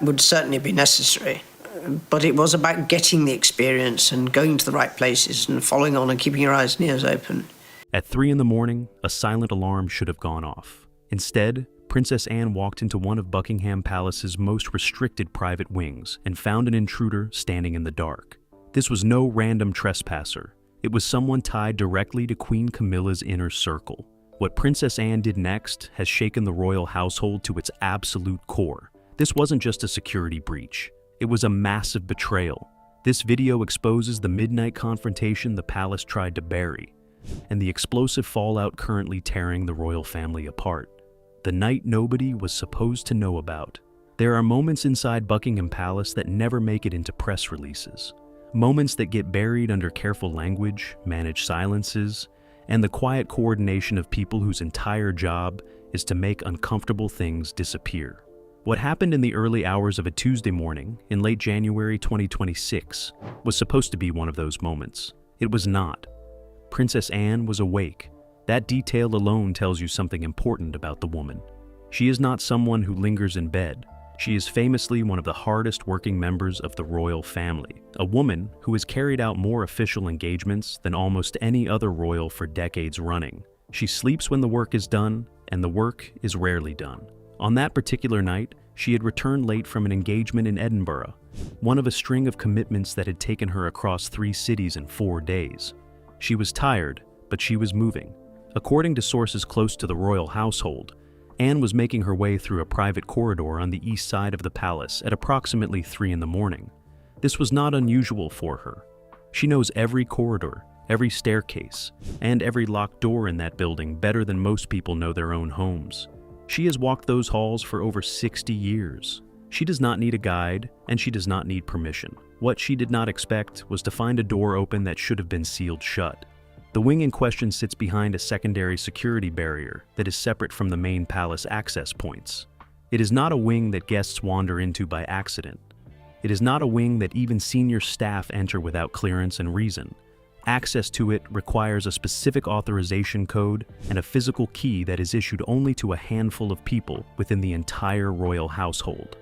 would certainly be necessary. But it was about getting the experience and going to the right places and following on and keeping your eyes and ears open. At 3 in the morning, a silent alarm should have gone off. Instead, Princess Anne walked into one of Buckingham Palace's most restricted private wings and found an intruder standing in the dark. This was no random trespasser. It was someone tied directly to Queen Camilla's inner circle. What Princess Anne did next has shaken the royal household to its absolute core. This wasn't just a security breach. It was a massive betrayal. This video exposes the midnight confrontation the palace tried to bury, and the explosive fallout currently tearing the royal family apart. The night nobody was supposed to know about. There are moments inside Buckingham Palace that never make it into press releases. Moments that get buried under careful language, managed silences, and the quiet coordination of people whose entire job is to make uncomfortable things disappear. What happened in the early hours of a Tuesday morning in late January 2026 was supposed to be one of those moments. It was not. Princess Anne was awake. That detail alone tells you something important about the woman. She is not someone who lingers in bed. She is famously one of the hardest working members of the royal family, a woman who has carried out more official engagements than almost any other royal for decades running. She sleeps when the work is done, and the work is rarely done. On that particular night, she had returned late from an engagement in Edinburgh, one of a string of commitments that had taken her across 3 cities in 4 days. She was tired, but she was moving. According to sources close to the royal household, Anne was making her way through a private corridor on the east side of the palace at approximately 3 in the morning. This was not unusual for her. She knows every corridor, every staircase, and every locked door in that building better than most people know their own homes. She has walked those halls for over 60 years. She does not need a guide, and she does not need permission. What she did not expect was to find a door open that should have been sealed shut. The wing in question sits behind a secondary security barrier that is separate from the main palace access points. It is not a wing that guests wander into by accident. It is not a wing that even senior staff enter without clearance and reason. Access to it requires a specific authorization code and a physical key that is issued only to a handful of people within the entire royal household.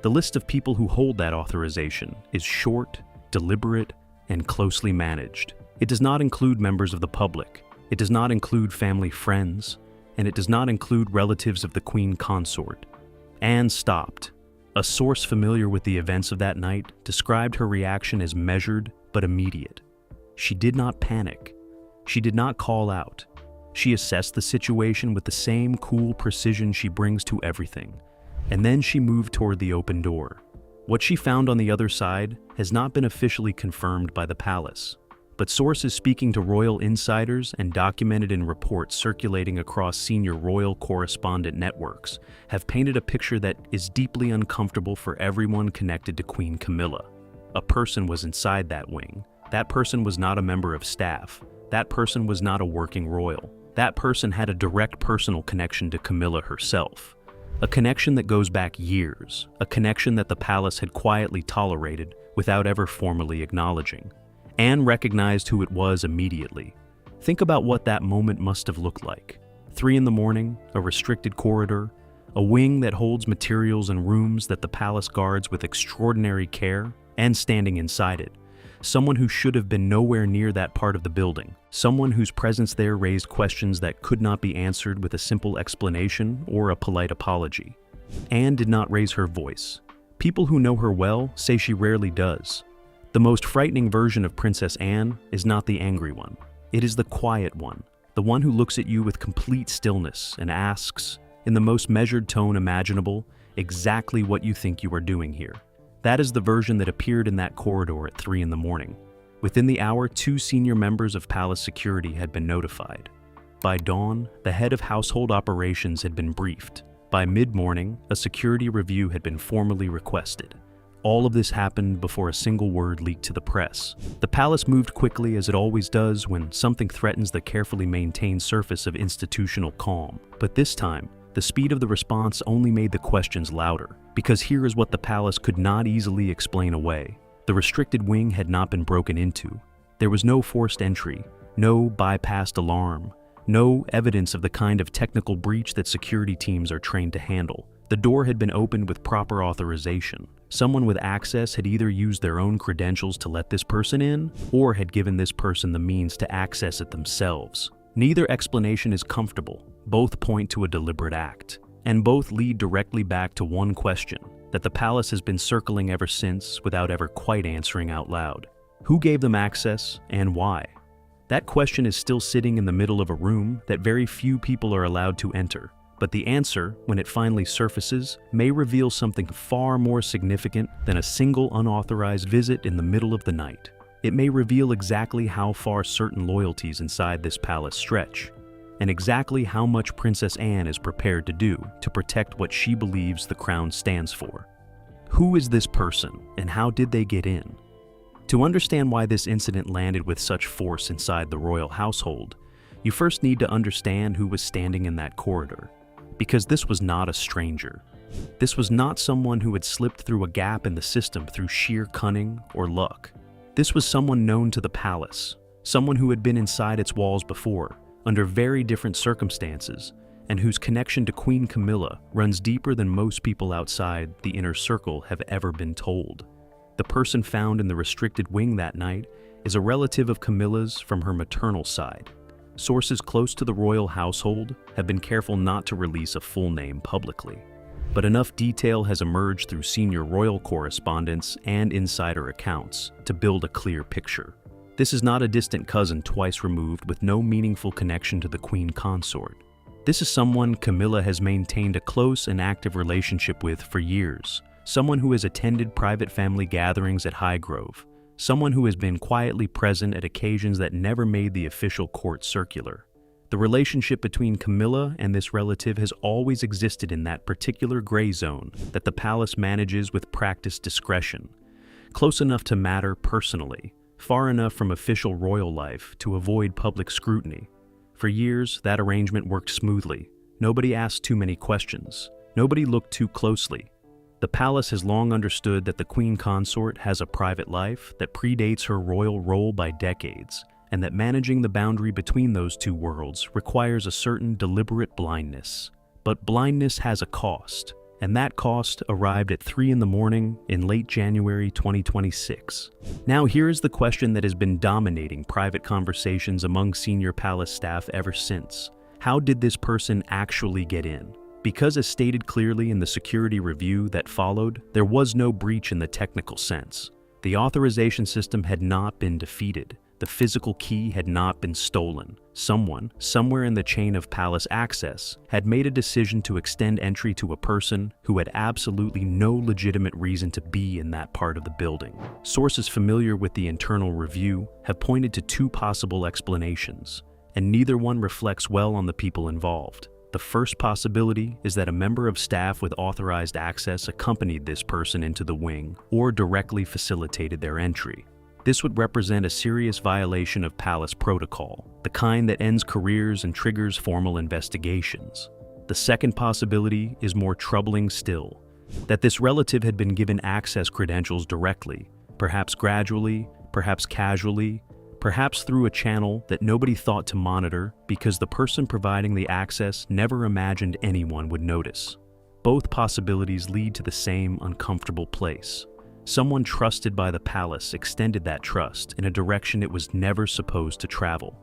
The list of people who hold that authorization is short, deliberate, and closely managed. It does not include members of the public, it does not include family friends, and it does not include relatives of the Queen Consort. Anne stopped. A source familiar with the events of that night described her reaction as measured but immediate. She did not panic. She did not call out. She assessed the situation with the same cool precision she brings to everything, and then she moved toward the open door. What she found on the other side has not been officially confirmed by the palace, but sources speaking to royal insiders and documented in reports circulating across senior royal correspondent networks have painted a picture that is deeply uncomfortable for everyone connected to Queen Camilla. A person was inside that wing. That person was not a member of staff. That person was not a working royal. That person had a direct personal connection to Camilla herself. A connection that goes back years. A connection that the palace had quietly tolerated without ever formally acknowledging. Anne recognized who it was immediately. Think about what that moment must have looked like. 3 in the morning, a restricted corridor, a wing that holds materials and rooms that the palace guards with extraordinary care, and standing inside it. Someone who should have been nowhere near that part of the building. Someone whose presence there raised questions that could not be answered with a simple explanation or a polite apology. Anne did not raise her voice. People who know her well say she rarely does. The most frightening version of Princess Anne is not the angry one. It is the quiet one, the one who looks at you with complete stillness and asks, in the most measured tone imaginable, exactly what you think you are doing here. That is the version that appeared in that corridor at 3 in the morning. Within the hour, 2 senior members of palace security had been notified. By dawn, the head of household operations had been briefed. By mid-morning, a security review had been formally requested. All of this happened before a single word leaked to the press. The palace moved quickly, as it always does when something threatens the carefully maintained surface of institutional calm. But this time, the speed of the response only made the questions louder, because here is what the palace could not easily explain away. The restricted wing had not been broken into. There was no forced entry, no bypassed alarm, no evidence of the kind of technical breach that security teams are trained to handle. The door had been opened with proper authorization. Someone with access had either used their own credentials to let this person in, or had given this person the means to access it themselves. Neither explanation is comfortable. Both point to a deliberate act, and both lead directly back to one question that the palace has been circling ever since without ever quite answering out loud. Who gave them access and why? That question is still sitting in the middle of a room that very few people are allowed to enter. But the answer, when it finally surfaces, may reveal something far more significant than a single unauthorized visit in the middle of the night. It may reveal exactly how far certain loyalties inside this palace stretch, and exactly how much Princess Anne is prepared to do to protect what she believes the crown stands for. Who is this person, and how did they get in? To understand why this incident landed with such force inside the royal household, you first need to understand who was standing in that corridor. Because this was not a stranger. This was not someone who had slipped through a gap in the system through sheer cunning or luck. This was someone known to the palace, someone who had been inside its walls before, under very different circumstances, and whose connection to Queen Camilla runs deeper than most people outside the inner circle have ever been told. The person found in the restricted wing that night is a relative of Camilla's from her maternal side. Sources close to the royal household have been careful not to release a full name publicly, but enough detail has emerged through senior royal correspondence and insider accounts to build a clear picture. This is not a distant cousin twice removed with no meaningful connection to the queen consort. This is someone Camilla has maintained a close and active relationship with for years, someone who has attended private family gatherings at Highgrove, someone who has been quietly present at occasions that never made the official court circular. The relationship between Camilla and this relative has always existed in that particular gray zone that the palace manages with practiced discretion, close enough to matter personally, far enough from official royal life to avoid public scrutiny. For years, that arrangement worked smoothly. Nobody asked too many questions. Nobody looked too closely. The palace has long understood that the queen consort has a private life that predates her royal role by decades, and that managing the boundary between those two worlds requires a certain deliberate blindness. But blindness has a cost, and that cost arrived at 3 a.m. in late January 2026. Now here is the question that has been dominating private conversations among senior palace staff ever since. How did this person actually get in? Because as stated clearly in the security review that followed, there was no breach in the technical sense. The authorization system had not been defeated. The physical key had not been stolen. Someone, somewhere in the chain of palace access, had made a decision to extend entry to a person who had absolutely no legitimate reason to be in that part of the building. Sources familiar with the internal review have pointed to 2 possible explanations, and neither one reflects well on the people involved. The first possibility is that a member of staff with authorized access accompanied this person into the wing or directly facilitated their entry. This would represent a serious violation of palace protocol, the kind that ends careers and triggers formal investigations. The second possibility is more troubling still, that this relative had been given access credentials directly, perhaps gradually, perhaps casually, perhaps through a channel that nobody thought to monitor because the person providing the access never imagined anyone would notice. Both possibilities lead to the same uncomfortable place. Someone trusted by the palace extended that trust in a direction it was never supposed to travel.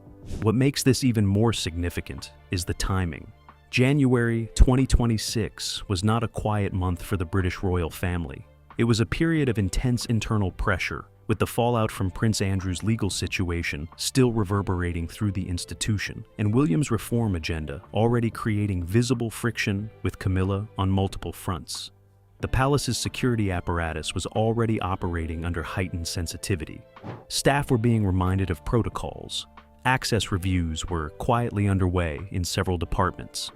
What makes this even more significant is the timing. January 2026 was not a quiet month for the British royal family. It was a period of intense internal pressure, with the fallout from Prince Andrew's legal situation still reverberating through the institution, and William's reform agenda already creating visible friction with Camilla on multiple fronts. The palace's security apparatus was already operating under heightened sensitivity. Staff were being reminded of protocols. Access reviews were quietly underway in several departments.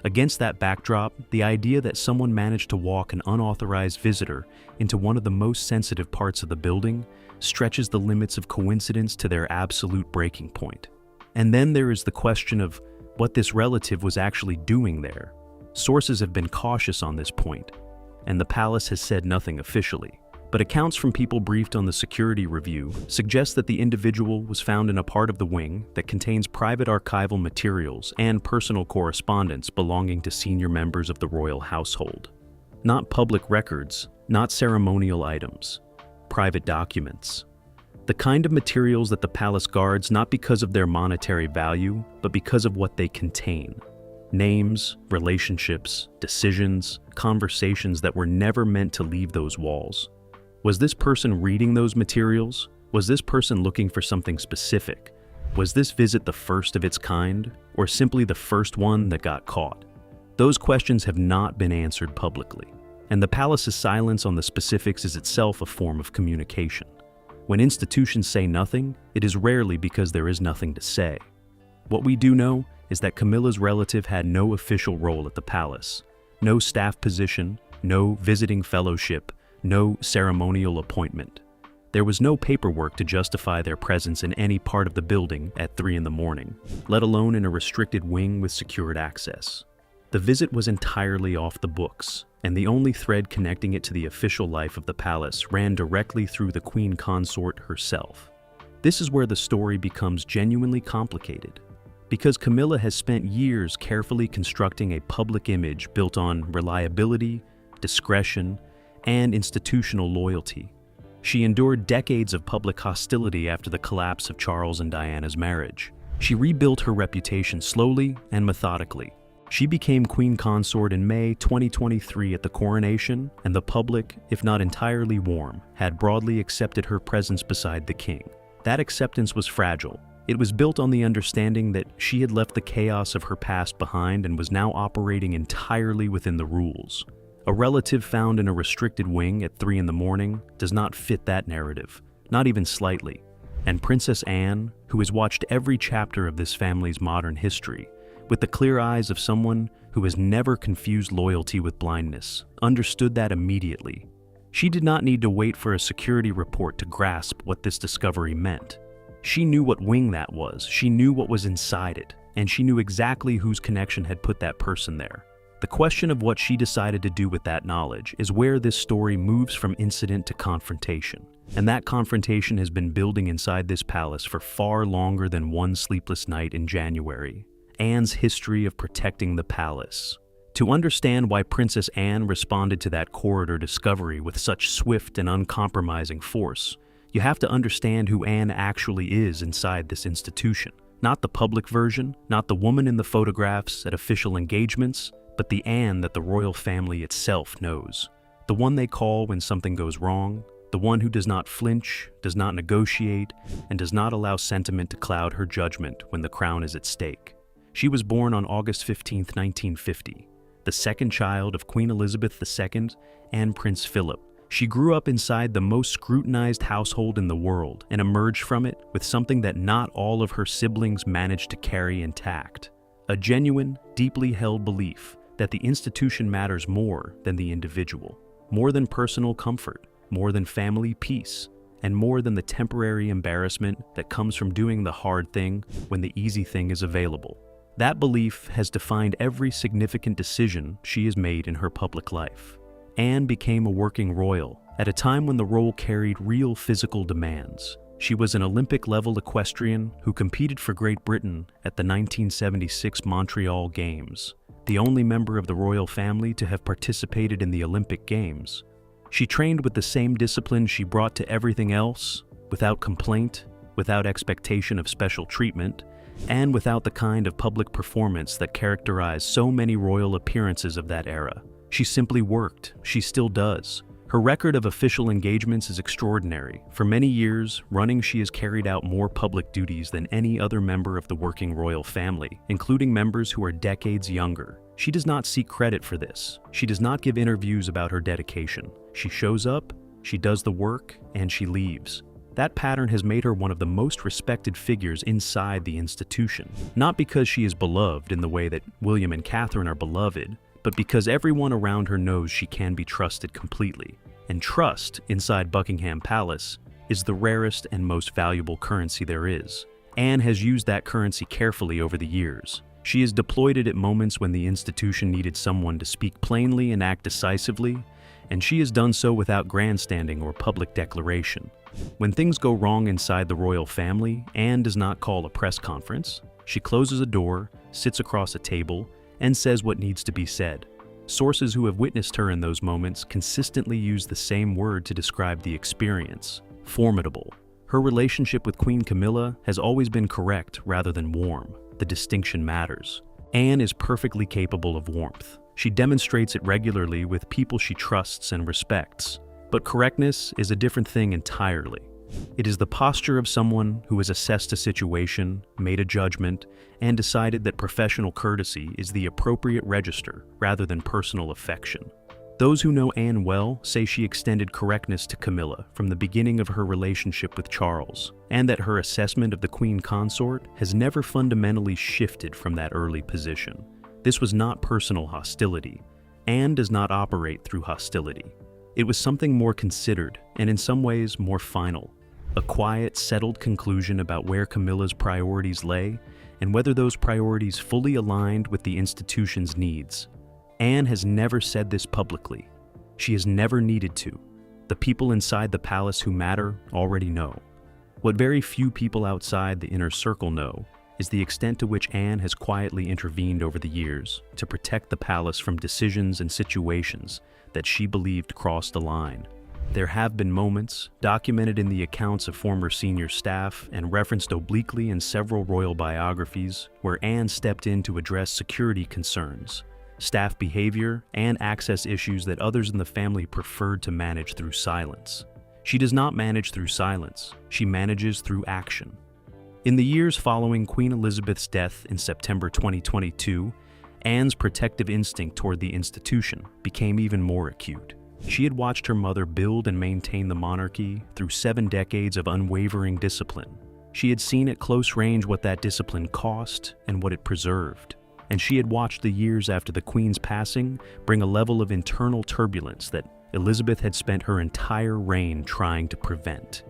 Against that backdrop, the idea that someone managed to walk an unauthorized visitor into one of the most sensitive parts of the building stretches the limits of coincidence to their absolute breaking point. And then there is the question of what this relative was actually doing there. Sources have been cautious on this point, and the palace has said nothing officially. But accounts from people briefed on the security review suggest that the individual was found in a part of the wing that contains private archival materials and personal correspondence belonging to senior members of the royal household. Not public records, not ceremonial items, private documents. The kind of materials that the palace guards not because of their monetary value, but because of what they contain. Names, relationships, decisions, conversations that were never meant to leave those walls. Was this person reading those materials? Was this person looking for something specific? Was this visit the first of its kind, or simply the first one that got caught? Those questions have not been answered publicly, and the palace's silence on the specifics is itself a form of communication. When institutions say nothing, it is rarely because there is nothing to say. What we do know is that Camilla's relative had no official role at the palace, no staff position, no visiting fellowship, no ceremonial appointment. There was no paperwork to justify their presence in any part of the building at 3 in the morning, let alone in a restricted wing with secured access. The visit was entirely off the books, and the only thread connecting it to the official life of the palace ran directly through the queen consort herself. This is where the story becomes genuinely complicated, because Camilla has spent years carefully constructing a public image built on reliability, discretion, and institutional loyalty. She endured decades of public hostility after the collapse of Charles and Diana's marriage. She rebuilt her reputation slowly and methodically. She became queen consort in May 2023 at the coronation, and the public, if not entirely warm, had broadly accepted her presence beside the king. That acceptance was fragile. It was built on the understanding that she had left the chaos of her past behind and was now operating entirely within the rules. A relative found in a restricted wing at 3 in the morning does not fit that narrative, not even slightly. And Princess Anne, who has watched every chapter of this family's modern history, with the clear eyes of someone who has never confused loyalty with blindness, understood that immediately. She did not need to wait for a security report to grasp what this discovery meant. She knew what wing that was, she knew what was inside it, and she knew exactly whose connection had put that person there. The question of what she decided to do with that knowledge is where this story moves from incident to confrontation. And that confrontation has been building inside this palace for far longer than one sleepless night in January. Anne's history of protecting the palace. To understand why Princess Anne responded to that corridor discovery with such swift and uncompromising force, you have to understand who Anne actually is inside this institution. Not the public version, not the woman in the photographs at official engagements, but the Anne that the royal family itself knows. The one they call when something goes wrong, the one who does not flinch, does not negotiate, and does not allow sentiment to cloud her judgment when the crown is at stake. She was born on August 15, 1950, the second child of Queen Elizabeth II and Prince Philip. She grew up inside the most scrutinized household in the world and emerged from it with something that not all of her siblings managed to carry intact: a genuine, deeply held belief that the institution matters more than the individual, more than personal comfort, more than family peace, and more than the temporary embarrassment that comes from doing the hard thing when the easy thing is available. That belief has defined every significant decision she has made in her public life. Anne became a working royal at a time when the role carried real physical demands. She was an Olympic-level equestrian who competed for Great Britain at the 1976 Montreal Games, the only member of the royal family to have participated in the Olympic Games. She trained with the same discipline she brought to everything else, without complaint, without expectation of special treatment, and without the kind of public performance that characterized so many royal appearances of that era. She simply worked. She still does. Her record of official engagements is extraordinary. For many years, running, she has carried out more public duties than any other member of the working royal family, including members who are decades younger. She does not seek credit for this. She does not give interviews about her dedication. She shows up, she does the work, and she leaves. That pattern has made her one of the most respected figures inside the institution, not because she is beloved in the way that William and Catherine are beloved, but because everyone around her knows she can be trusted completely. And trust, inside Buckingham Palace, is the rarest and most valuable currency there is. Anne has used that currency carefully over the years. She has deployed it at moments when the institution needed someone to speak plainly and act decisively, and she has done so without grandstanding or public declaration. When things go wrong inside the royal family, Anne does not call a press conference. She closes a door, sits across a table, and says what needs to be said. Sources who have witnessed her in those moments consistently use the same word to describe the experience: formidable. Her relationship with Queen Camilla has always been correct rather than warm. The distinction matters. Anne is perfectly capable of warmth. She demonstrates it regularly with people she trusts and respects. But correctness is a different thing entirely. It is the posture of someone who has assessed a situation, made a judgment, and decided that professional courtesy is the appropriate register rather than personal affection. Those who know Anne well say she extended correctness to Camilla from the beginning of her relationship with Charles, and that her assessment of the Queen Consort has never fundamentally shifted from that early position. This was not personal hostility. Anne does not operate through hostility. It was something more considered, and in some ways more final. A quiet, settled conclusion about where Camilla's priorities lay, and whether those priorities fully aligned with the institution's needs. Anne has never said this publicly. She has never needed to. The people inside the palace who matter already know. What very few people outside the inner circle know is the extent to which Anne has quietly intervened over the years to protect the palace from decisions and situations that she believed crossed a line. There have been moments, documented in the accounts of former senior staff and referenced obliquely in several royal biographies, where Anne stepped in to address security concerns, staff behavior, and access issues that others in the family preferred to manage through silence. She does not manage through silence, she manages through action. In the years following Queen Elizabeth's death in September 2022, Anne's protective instinct toward the institution became even more acute. She had watched her mother build and maintain the monarchy through 7 decades of unwavering discipline. She had seen at close range what that discipline cost and what it preserved. And she had watched the years after the Queen's passing bring a level of internal turbulence that Elizabeth had spent her entire reign trying to prevent.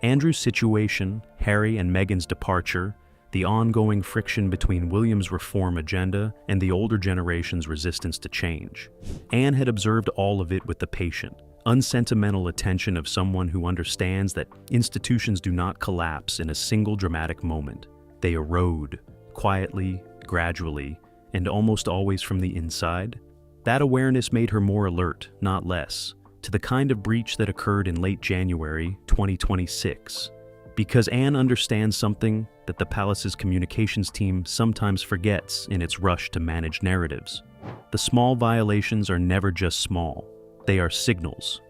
Andrew's situation, Harry and Meghan's departure, the ongoing friction between William's reform agenda and the older generation's resistance to change. Anne had observed all of it with the patient, unsentimental attention of someone who understands that institutions do not collapse in a single dramatic moment. They erode, quietly, gradually, and almost always from the inside. That awareness made her more alert, not less, to the kind of breach that occurred in late January 2026. Because Anne understands something that the palace's communications team sometimes forgets in its rush to manage narratives. The small violations are never just small. They are signals.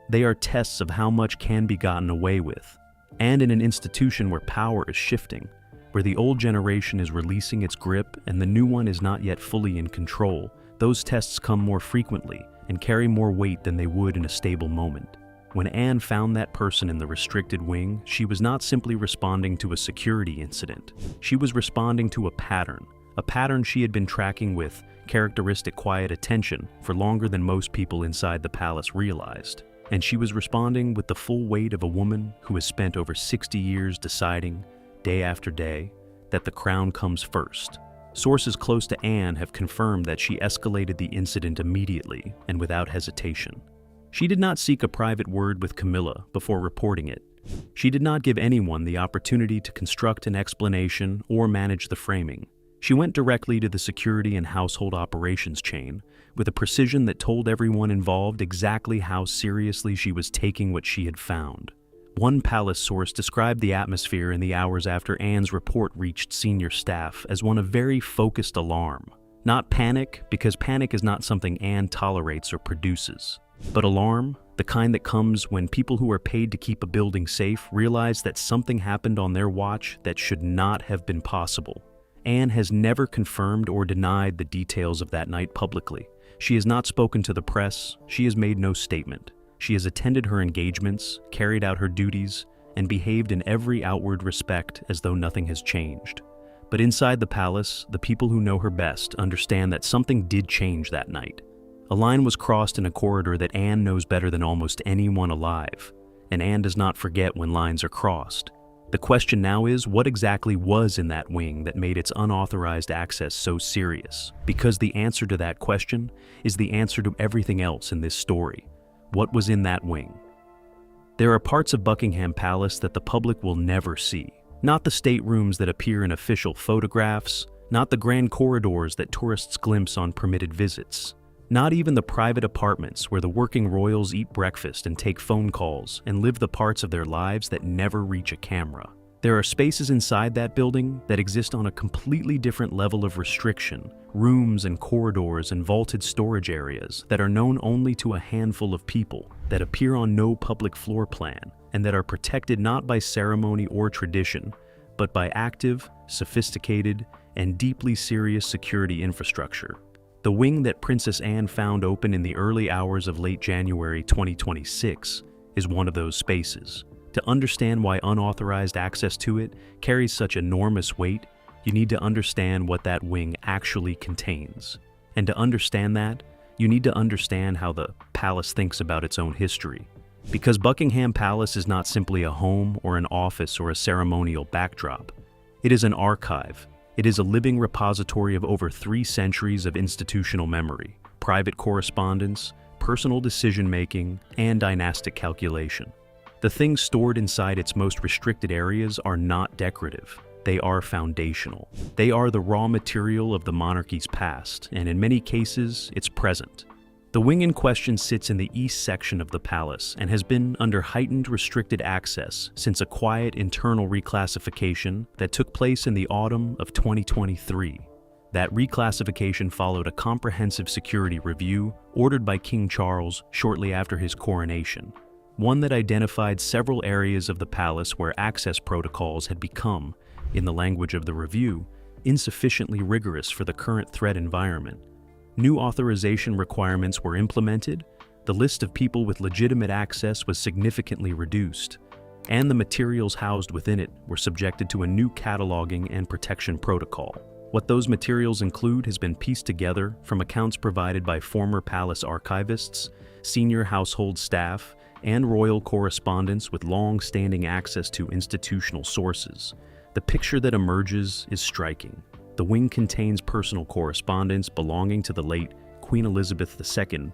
They are tests of how much can be gotten away with. And in an institution where power is shifting, where the old generation is releasing its grip and the new one is not yet fully in control, those tests come more frequently and carry more weight than they would in a stable moment. When Anne found that person in the restricted wing, she was not simply responding to a security incident. She was responding to a pattern she had been tracking with characteristic quiet attention for longer than most people inside the palace realized. And she was responding with the full weight of a woman who has spent over 60 years deciding, day after day, that the crown comes first. Sources close to Anne have confirmed that she escalated the incident immediately and without hesitation. She did not seek a private word with Camilla before reporting it. She did not give anyone the opportunity to construct an explanation or manage the framing. She went directly to the security and household operations chain with a precision that told everyone involved exactly how seriously she was taking what she had found. One palace source described the atmosphere in the hours after Anne's report reached senior staff as one of very focused alarm. Not panic, because panic is not something Anne tolerates or produces. But alarm, the kind that comes when people who are paid to keep a building safe realize that something happened on their watch that should not have been possible. Anne has never confirmed or denied the details of that night publicly. She has not spoken to the press, she has made no statement. She has attended her engagements, carried out her duties, and behaved in every outward respect as though nothing has changed. But inside the palace, the people who know her best understand that something did change that night. A line was crossed in a corridor that Anne knows better than almost anyone alive, and Anne does not forget when lines are crossed. The question now is, what exactly was in that wing that made its unauthorized access so serious? Because the answer to that question is the answer to everything else in this story. What was in that wing? There are parts of Buckingham Palace that the public will never see. Not the staterooms that appear in official photographs, not the grand corridors that tourists glimpse on permitted visits. Not even the private apartments where the working royals eat breakfast and take phone calls and live the parts of their lives that never reach a camera. There are spaces inside that building that exist on a completely different level of restriction, rooms and corridors and vaulted storage areas that are known only to a handful of people, that appear on no public floor plan, and that are protected not by ceremony or tradition, but by active, sophisticated, and deeply serious security infrastructure. The wing that Princess Anne found open in the early hours of late January 2026 is one of those spaces. To understand why unauthorized access to it carries such enormous weight, you need to understand what that wing actually contains. And to understand that, you need to understand how the palace thinks about its own history. Because Buckingham Palace is not simply a home or an office or a ceremonial backdrop. It is an archive. It is a living repository of over 3 centuries of institutional memory, private correspondence, personal decision-making, and dynastic calculation. The things stored inside its most restricted areas are not decorative. They are foundational. They are the raw material of the monarchy's past, and in many cases, its present. The wing in question sits in the east section of the palace and has been under heightened restricted access since a quiet internal reclassification that took place in the autumn of 2023. That reclassification followed a comprehensive security review ordered by King Charles shortly after his coronation. One that identified several areas of the palace where access protocols had become, in the language of the review, insufficiently rigorous for the current threat environment. New authorization requirements were implemented, the list of people with legitimate access was significantly reduced, and the materials housed within it were subjected to a new cataloging and protection protocol. What those materials include has been pieced together from accounts provided by former palace archivists, senior household staff, and royal correspondents with long-standing access to institutional sources. The picture that emerges is striking. The wing contains personal correspondence belonging to the late Queen Elizabeth II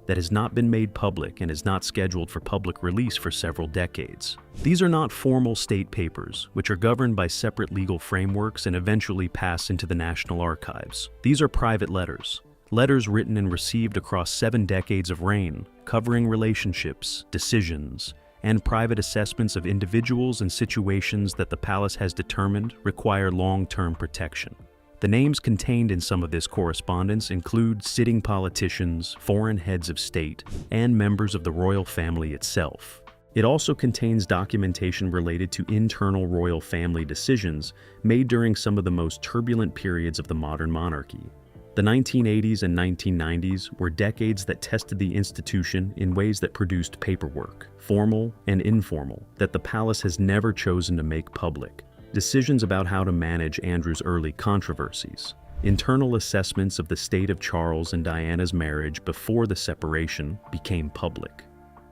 that has not been made public and is not scheduled for public release for several decades. These are not formal state papers, which are governed by separate legal frameworks and eventually pass into the National Archives. These are private letters. Letters written and received across 7 decades of reign, covering relationships, decisions, and private assessments of individuals and situations that the palace has determined require long-term protection. The names contained in some of this correspondence include sitting politicians, foreign heads of state, and members of the royal family itself. It also contains documentation related to internal royal family decisions made during some of the most turbulent periods of the modern monarchy. The 1980s and 1990s were decades that tested the institution in ways that produced paperwork, formal and informal, that the palace has never chosen to make public. Decisions about how to manage Andrew's early controversies. Internal assessments of the state of Charles and Diana's marriage before the separation became public.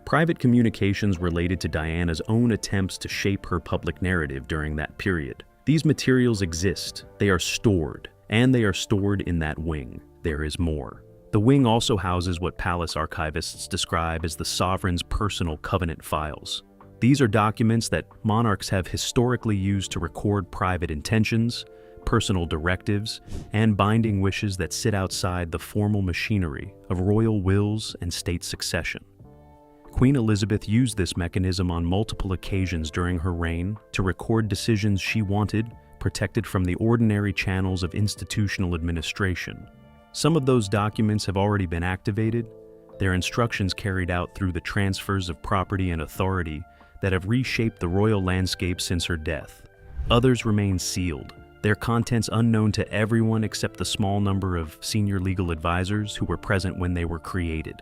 Private communications related to Diana's own attempts to shape her public narrative during that period. These materials exist, they are stored, and they are stored in that wing. There is more. The wing also houses what palace archivists describe as the sovereign's personal covenant files. These are documents that monarchs have historically used to record private intentions, personal directives, and binding wishes that sit outside the formal machinery of royal wills and state succession. Queen Elizabeth used this mechanism on multiple occasions during her reign to record decisions she wanted protected from the ordinary channels of institutional administration. Some of those documents have already been activated, their instructions carried out through the transfers of property and authority that have reshaped the royal landscape since her death. Others remain sealed, their contents unknown to everyone except the small number of senior legal advisors who were present when they were created.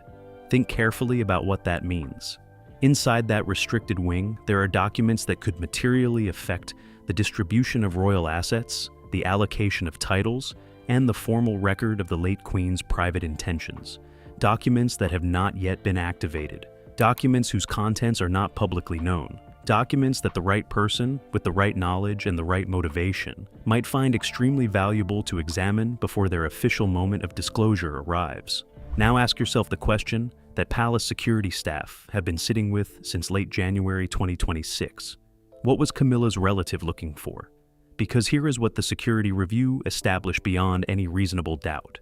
Think carefully about what that means. Inside that restricted wing, there are documents that could materially affect the distribution of royal assets, the allocation of titles, and the formal record of the late Queen's private intentions. Documents that have not yet been activated. Documents whose contents are not publicly known. Documents that the right person, with the right knowledge and the right motivation, might find extremely valuable to examine before their official moment of disclosure arrives. Now ask yourself the question that palace security staff have been sitting with since late January 2026. What was Camilla's relative looking for? Because here is what the security review established beyond any reasonable doubt.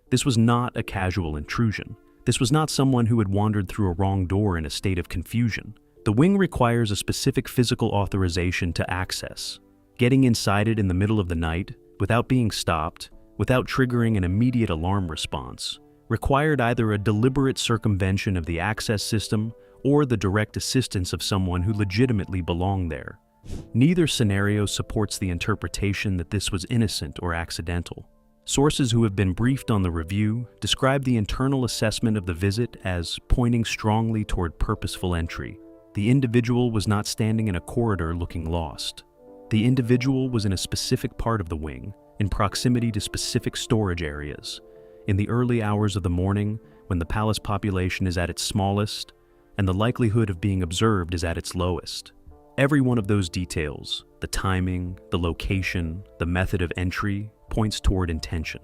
This was not a casual intrusion. This was not someone who had wandered through a wrong door in a state of confusion. The wing requires a specific physical authorization to access. Getting inside it in the middle of the night, without being stopped, without triggering an immediate alarm response, required either a deliberate circumvention of the access system or the direct assistance of someone who legitimately belonged there. Neither scenario supports the interpretation that this was innocent or accidental. Sources who have been briefed on the review describe the internal assessment of the visit as pointing strongly toward purposeful entry. The individual was not standing in a corridor looking lost. The individual was in a specific part of the wing, in proximity to specific storage areas, in the early hours of the morning when the palace population is at its smallest and the likelihood of being observed is at its lowest. Every one of those details, the timing, the location, the method of entry, points toward intention.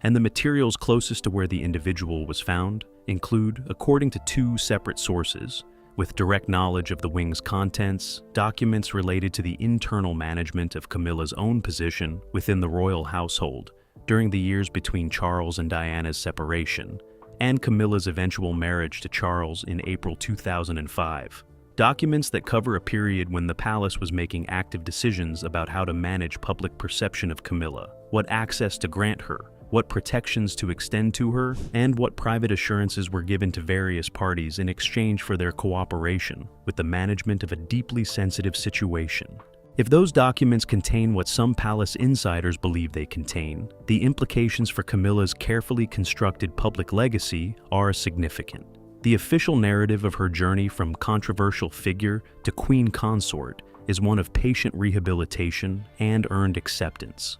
And the materials closest to where the individual was found include, according to two separate sources, with direct knowledge of the wing's contents, documents related to the internal management of Camilla's own position within the royal household during the years between Charles and Diana's separation, and Camilla's eventual marriage to Charles in April 2005. Documents that cover a period when the palace was making active decisions about how to manage public perception of Camilla, what access to grant her, what protections to extend to her, and what private assurances were given to various parties in exchange for their cooperation with the management of a deeply sensitive situation. If those documents contain what some palace insiders believe they contain, the implications for Camilla's carefully constructed public legacy are significant. The official narrative of her journey from controversial figure to queen consort is one of patient rehabilitation and earned acceptance.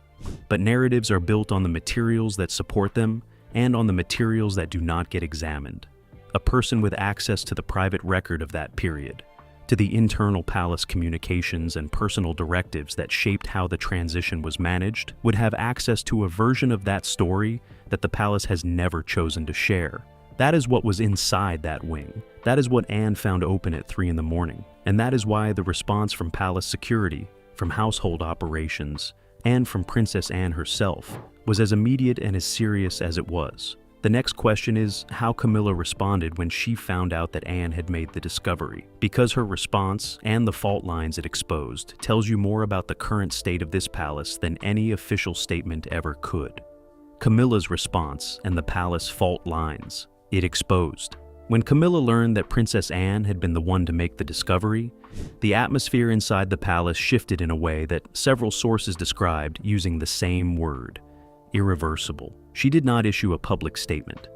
But narratives are built on the materials that support them and on the materials that do not get examined. A person with access to the private record of that period, to the internal palace communications and personal directives that shaped how the transition was managed, would have access to a version of that story that the palace has never chosen to share. That is what was inside that wing. That is what Anne found open at 3 a.m, and that is why the response from palace security, from household operations, and from Princess Anne herself was as immediate and as serious as it was. The next question is how Camilla responded when she found out that Anne had made the discovery, because her response and the fault lines it exposed tells you more about the current state of this palace than any official statement ever could. Camilla's response and the palace fault lines it exposed. When Camilla learned that Princess Anne had been the one to make the discovery, the atmosphere inside the palace shifted in a way that several sources described using the same word: irreversible. She did not issue a public statement.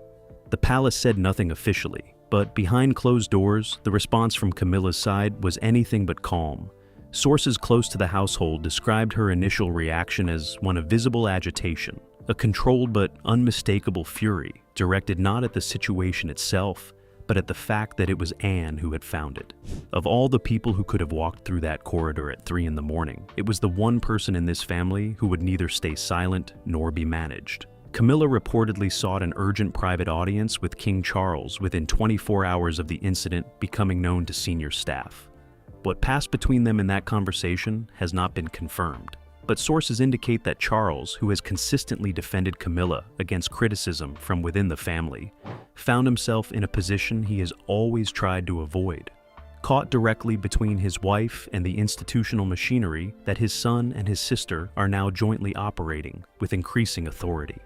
The palace said nothing officially, but behind closed doors, the response from Camilla's side was anything but calm. Sources close to the household described her initial reaction as one of visible agitation, a controlled but unmistakable fury directed not at the situation itself, but at the fact that it was Anne who had found it. Of all the people who could have walked through that corridor at 3 a.m, it was the one person in this family who would neither stay silent nor be managed. Camilla reportedly sought an urgent private audience with King Charles within 24 hours of the incident becoming known to senior staff. What passed between them in that conversation has not been confirmed, but sources indicate that Charles, who has consistently defended Camilla against criticism from within the family, found himself in a position he has always tried to avoid, caught directly between his wife and the institutional machinery that his son and his sister are now jointly operating with increasing authority.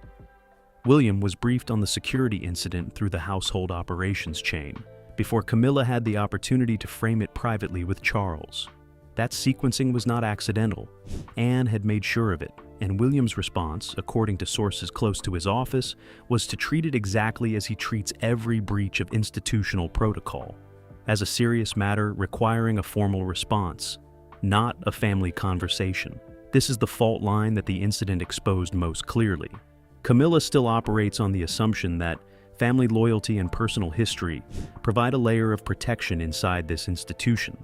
William was briefed on the security incident through the household operations chain before Camilla had the opportunity to frame it privately with Charles. That sequencing was not accidental. Anne had made sure of it, and William's response, according to sources close to his office, was to treat it exactly as he treats every breach of institutional protocol, as a serious matter requiring a formal response, not a family conversation. This is the fault line that the incident exposed most clearly. Camilla still operates on the assumption that family loyalty and personal history provide a layer of protection inside this institution.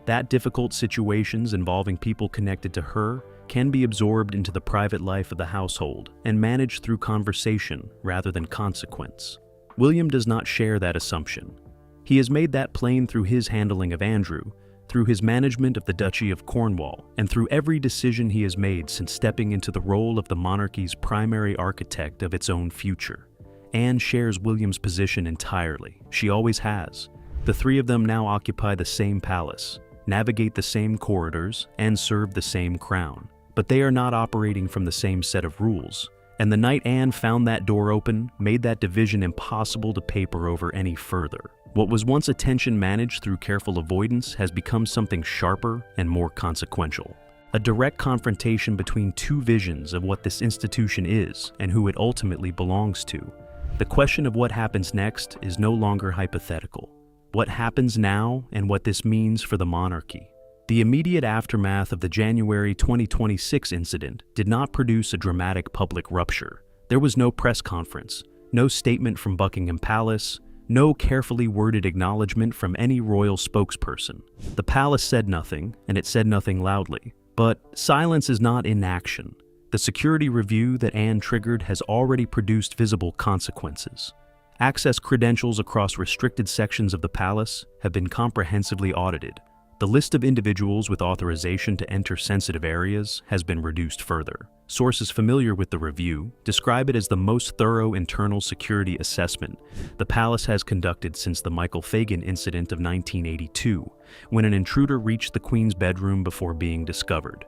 That difficult situations involving people connected to her can be absorbed into the private life of the household and managed through conversation rather than consequence. William does not share that assumption. He has made that plain through his handling of Andrew, through his management of the Duchy of Cornwall, and through every decision he has made since stepping into the role of the monarchy's primary architect of its own future. Anne shares William's position entirely. She always has. The three of them now occupy the same palace, navigate the same corridors, and serve the same crown. But they are not operating from the same set of rules. And the night Anne found that door open made that division impossible to paper over any further. What was once a tension managed through careful avoidance has become something sharper and more consequential. A direct confrontation between two visions of what this institution is and who it ultimately belongs to. The question of what happens next is no longer hypothetical. What happens now and what this means for the monarchy. The immediate aftermath of the January 2026 incident did not produce a dramatic public rupture. There was no press conference, no statement from Buckingham Palace, no carefully worded acknowledgement from any royal spokesperson. The palace said nothing, and it said nothing loudly. But silence is not inaction. The security review that Anne triggered has already produced visible consequences. Access credentials across restricted sections of the palace have been comprehensively audited. The list of individuals with authorization to enter sensitive areas has been reduced further. Sources familiar with the review describe it as the most thorough internal security assessment the palace has conducted since the Michael Fagan incident of 1982, when an intruder reached the Queen's bedroom before being discovered.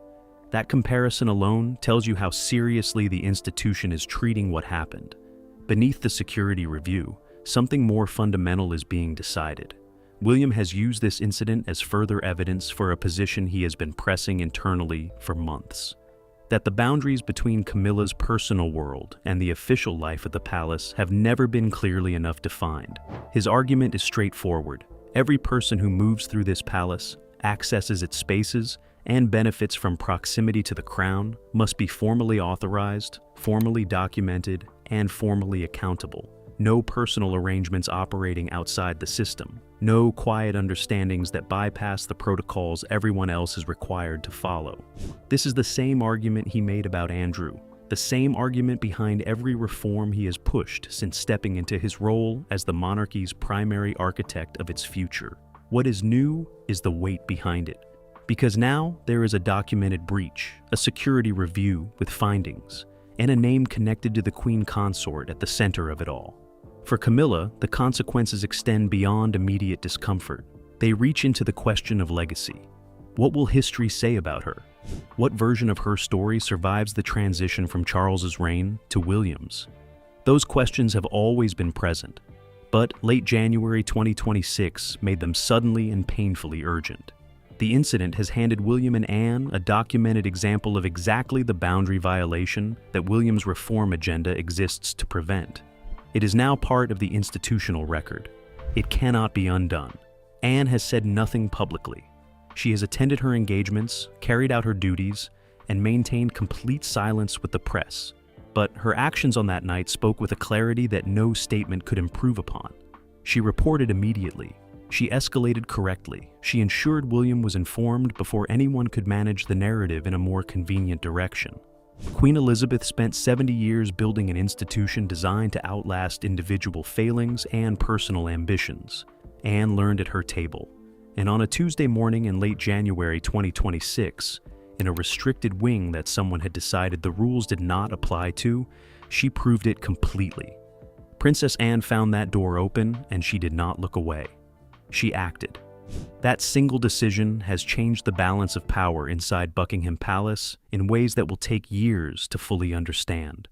That comparison alone tells you how seriously the institution is treating what happened. Beneath the security review, something more fundamental is being decided. William has used this incident as further evidence for a position he has been pressing internally for months. That the boundaries between Camilla's personal world and the official life of the palace have never been clearly enough defined. His argument is straightforward. Every person who moves through this palace, accesses its spaces, and benefits from proximity to the crown must be formally authorized, formally documented, and formally accountable. No personal arrangements operating outside the system. No quiet understandings that bypass the protocols everyone else is required to follow. This is the same argument he made about Andrew, the same argument behind every reform he has pushed since stepping into his role as the monarchy's primary architect of its future. What is new is the weight behind it. Because now there is a documented breach, a security review with findings, and a name connected to the Queen Consort at the center of it all. For Camilla, the consequences extend beyond immediate discomfort. They reach into the question of legacy. What will history say about her? What version of her story survives the transition from Charles's reign to William's? Those questions have always been present, but late January 2026 made them suddenly and painfully urgent. The incident has handed William and Anne a documented example of exactly the boundary violation that William's reform agenda exists to prevent. It is now part of the institutional record. It cannot be undone. Anne has said nothing publicly. She has attended her engagements, carried out her duties, and maintained complete silence with the press. But her actions on that night spoke with a clarity that no statement could improve upon. She reported immediately. She escalated correctly. She ensured William was informed before anyone could manage the narrative in a more convenient direction. Queen Elizabeth spent 70 years building an institution designed to outlast individual failings and personal ambitions. Anne learned at her table. And on a Tuesday morning in late January 2026, in a restricted wing that someone had decided the rules did not apply to, she proved it completely. Princess Anne found that door open, and she did not look away. She acted. That single decision has changed the balance of power inside Buckingham Palace in ways that will take years to fully understand.